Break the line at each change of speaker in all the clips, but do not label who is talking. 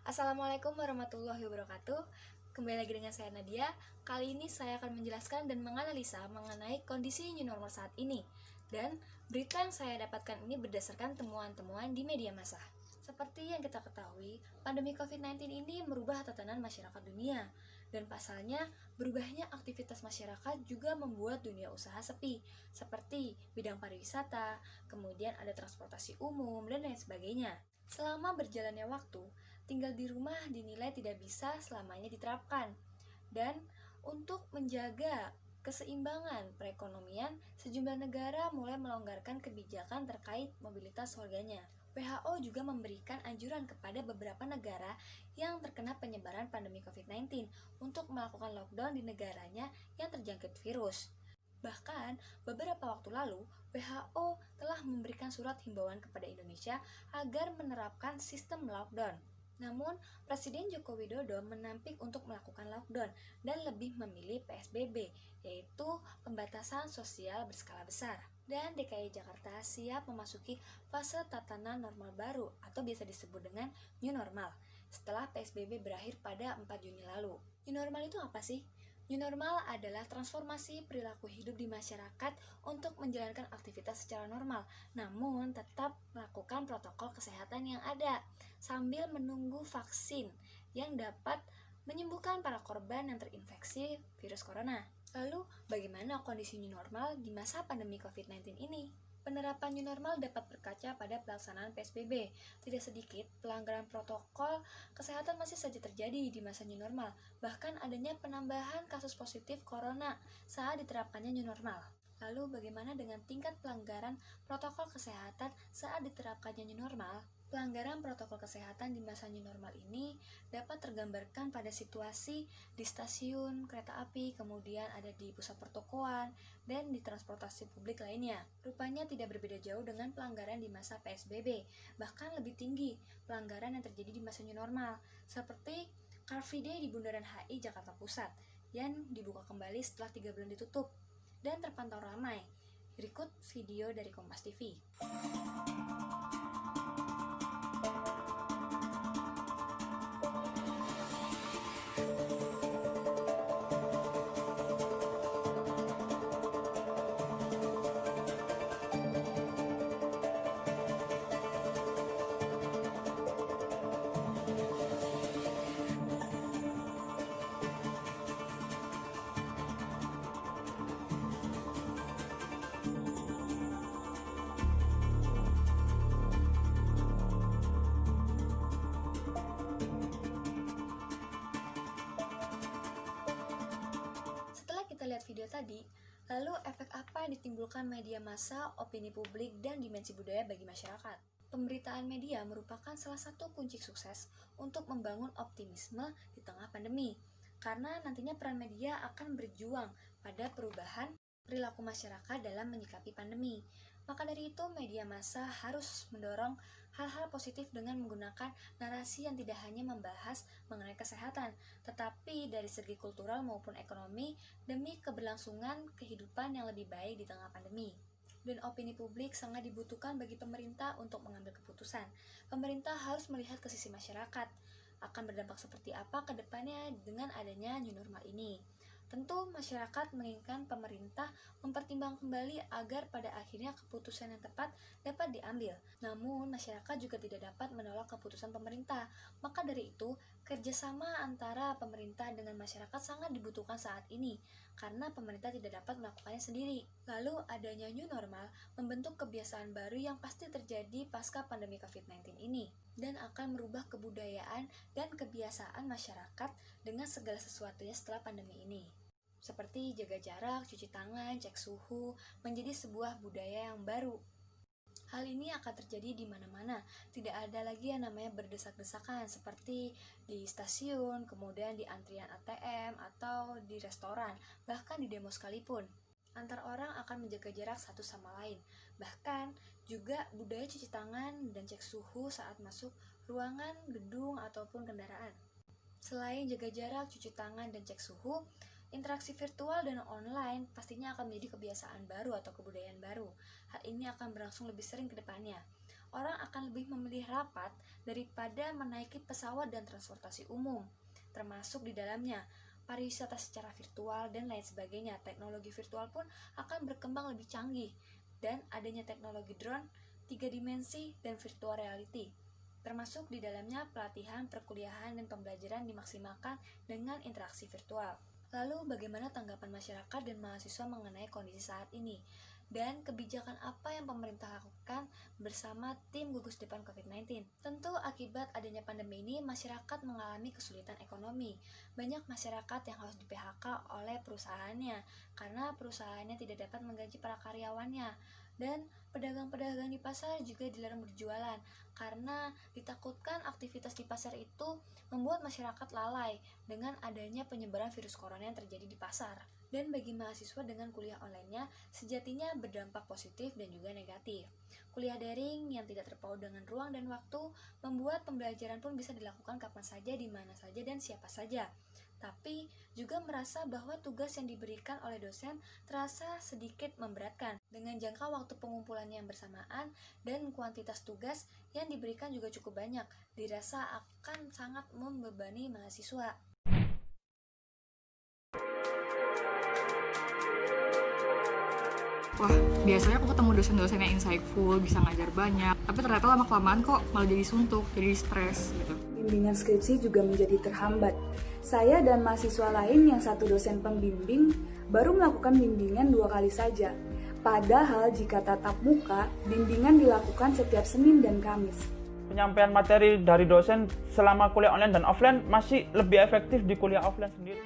Assalamualaikum warahmatullahi wabarakatuh. Kembali lagi dengan saya Nadia. Kali ini saya akan menjelaskan dan menganalisa mengenai kondisi new normal saat ini. Dan berita yang saya dapatkan ini berdasarkan temuan-temuan di media massa. Seperti yang kita ketahui, pandemi COVID-19 ini merubah tatanan masyarakat dunia. Dan pasalnya, berubahnya aktivitas masyarakat juga membuat dunia usaha sepi, seperti bidang pariwisata, kemudian ada transportasi umum, dan lain sebagainya. Selama berjalannya waktu, tinggal di rumah dinilai tidak bisa selamanya diterapkan. Dan untuk menjaga keseimbangan perekonomian, sejumlah negara mulai melonggarkan kebijakan terkait mobilitas warganya. WHO juga memberikan anjuran kepada beberapa negara yang terkena penyebaran pandemi COVID-19 untuk melakukan lockdown di negaranya yang terjangkit virus. Bahkan, beberapa waktu lalu, WHO telah memberikan surat himbauan kepada Indonesia agar menerapkan sistem lockdown. Namun, Presiden Joko Widodo menampik untuk melakukan lockdown dan lebih memilih PSBB, yaitu pembatasan sosial berskala besar. Dan DKI Jakarta siap memasuki fase tatanan normal baru atau biasa disebut dengan new normal setelah PSBB berakhir pada 4 Juni lalu. New normal itu apa sih? New normal adalah transformasi perilaku hidup di masyarakat untuk menjalankan aktivitas secara normal, namun tetap melakukan protokol kesehatan yang ada, sambil menunggu vaksin yang dapat menyembuhkan para korban yang terinfeksi virus corona. Lalu, bagaimana kondisi new normal di masa pandemi COVID-19 ini? Penerapan new normal dapat berkaca pada pelaksanaan PSBB. Tidak sedikit pelanggaran protokol kesehatan masih saja terjadi di masa new normal, bahkan adanya penambahan kasus positif corona saat diterapkannya new normal. Lalu bagaimana dengan tingkat pelanggaran protokol kesehatan saat diterapkannya new normal? Pelanggaran protokol kesehatan di masa new normal ini dapat tergambarkan pada situasi di stasiun kereta api, kemudian ada di pusat pertokoan, dan di transportasi publik lainnya. Rupanya tidak berbeda jauh dengan pelanggaran di masa PSBB, bahkan lebih tinggi pelanggaran yang terjadi di masa new normal, seperti Car Free Day di Bundaran HI Jakarta Pusat, yang dibuka kembali setelah 3 bulan ditutup, dan terpantau ramai. Berikut video dari Kompas TV. Setelah kita lihat video tadi, lalu efek apa yang ditimbulkan media massa, opini publik, dan dimensi budaya bagi masyarakat? Pemberitaan media merupakan salah satu kunci sukses untuk membangun optimisme di tengah pandemi, karena nantinya peran media akan berjuang pada perubahan perilaku masyarakat dalam menyikapi pandemi. Maka dari itu, media massa harus mendorong hal-hal positif dengan menggunakan narasi yang tidak hanya membahas mengenai kesehatan, tetapi dari segi kultural maupun ekonomi demi keberlangsungan kehidupan yang lebih baik di tengah pandemi. Dan opini publik sangat dibutuhkan bagi pemerintah untuk mengambil keputusan. Pemerintah harus melihat ke sisi masyarakat, akan berdampak seperti apa ke depannya dengan adanya new normal ini. Tentu masyarakat menginginkan pemerintah mempertimbangkan kembali agar pada akhirnya keputusan yang tepat dapat diambil. Namun masyarakat juga tidak dapat menolak keputusan pemerintah. Maka dari itu, kerjasama antara pemerintah dengan masyarakat sangat dibutuhkan saat ini, karena pemerintah tidak dapat melakukannya sendiri. Lalu adanya new normal membentuk kebiasaan baru yang pasti terjadi pasca pandemi COVID-19 ini, dan akan merubah kebudayaan dan kebiasaan masyarakat dengan segala sesuatunya setelah pandemi ini. Seperti jaga jarak, cuci tangan, cek suhu, menjadi sebuah budaya yang baru. Hal ini akan terjadi di mana-mana. Tidak ada lagi yang namanya berdesak-desakan seperti di stasiun, kemudian di antrian ATM, atau di restoran, bahkan di demo sekalipun. Antar orang akan menjaga jarak satu sama lain. Bahkan juga budaya cuci tangan dan cek suhu saat masuk ruangan, gedung, ataupun kendaraan. Selain jaga jarak, cuci tangan, dan cek suhu, interaksi virtual dan online pastinya akan menjadi kebiasaan baru atau kebudayaan baru. Hal ini akan berlangsung lebih sering ke depannya. orang akan lebih memilih rapat daripada menaiki pesawat dan transportasi umum, termasuk di dalamnya pariwisata secara virtual dan lain sebagainya. Teknologi virtual pun akan berkembang lebih canggih, dan adanya teknologi drone, 3 dimensi, dan virtual reality. Termasuk di dalamnya pelatihan, perkuliahan, dan pembelajaran dimaksimalkan dengan interaksi virtual. Lalu bagaimana tanggapan masyarakat dan mahasiswa mengenai kondisi saat ini? Dan kebijakan apa yang pemerintah lakukan bersama tim gugus depan COVID-19? Tentu akibat adanya pandemi ini, masyarakat mengalami kesulitan ekonomi. Banyak masyarakat yang harus di-PHK oleh perusahaannya karena perusahaannya tidak dapat menggaji para karyawannya. Dan pedagang-pedagang di pasar juga dilarang berjualan karena ditakutkan aktivitas di pasar itu membuat masyarakat lalai dengan adanya penyebaran virus corona yang terjadi di pasar. Dan bagi mahasiswa dengan kuliah online-nya, sejatinya berdampak positif dan juga negatif. Kuliah daring yang tidak terpaut dengan ruang dan waktu membuat pembelajaran pun bisa dilakukan kapan saja, di mana saja, dan siapa saja. Tapi juga merasa bahwa tugas yang diberikan oleh dosen terasa sedikit memberatkan dengan jangka waktu pengumpulannya yang bersamaan dan kuantitas tugas yang diberikan juga cukup banyak, dirasa akan sangat membebani mahasiswa.
Wah, biasanya aku ketemu dosen-dosen yang insightful, bisa ngajar banyak, tapi ternyata lama-kelamaan kok malah jadi suntuk, jadi stres gitu.
Bimbingan skripsi juga menjadi terhambat. Saya dan mahasiswa lain yang satu dosen pembimbing baru melakukan bimbingan 2 kali saja. Padahal jika tatap muka, bimbingan dilakukan setiap Senin dan Kamis.
Penyampaian materi dari dosen selama kuliah online dan offline masih lebih efektif di kuliah offline sendiri.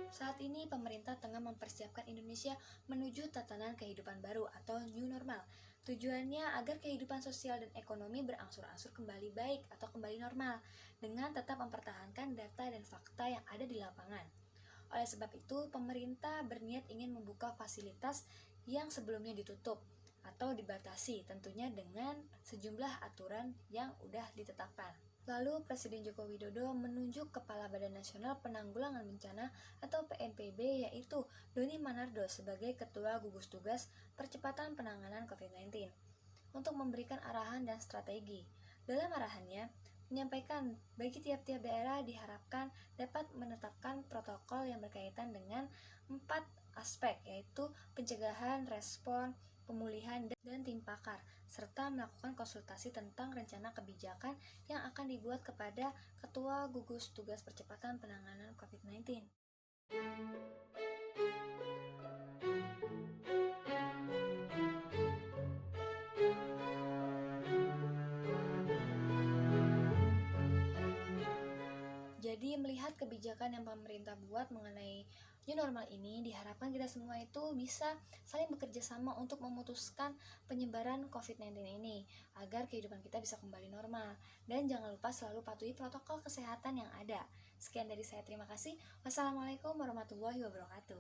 Saat ini pemerintah tengah mempersiapkan Indonesia menuju tatanan kehidupan baru atau new normal. Tujuannya agar kehidupan sosial dan ekonomi berangsur-angsur kembali baik atau kembali normal dengan tetap mempertahankan data dan fakta yang ada di lapangan. Oleh sebab itu, pemerintah berniat ingin membuka fasilitas yang sebelumnya ditutup atau dibatasi, tentunya dengan sejumlah aturan yang udah ditetapkan. Lalu Presiden Joko Widodo menunjuk Kepala Badan Nasional Penanggulangan Bencana atau PNPB, yaitu Doni Manardo sebagai Ketua Gugus Tugas Percepatan Penanganan COVID-19 untuk memberikan arahan dan strategi. Dalam arahannya, menyampaikan bagi tiap-tiap daerah diharapkan dapat menetapkan protokol yang berkaitan dengan 4 aspek, yaitu pencegahan, respon, pemulihan, dan tim pakar, serta melakukan konsultasi tentang rencana kebijakan yang akan dibuat kepada Ketua Gugus Tugas Percepatan Penanganan COVID-19. Jadi melihat kebijakan yang pemerintah buat mengenai new normal ini, diharapkan kita semua itu bisa saling bekerja sama untuk memutuskan penyebaran COVID-19 ini agar kehidupan kita bisa kembali normal. Dan jangan lupa selalu patuhi protokol kesehatan yang ada. Sekian dari saya, terima kasih. Wassalamualaikum warahmatullahi wabarakatuh.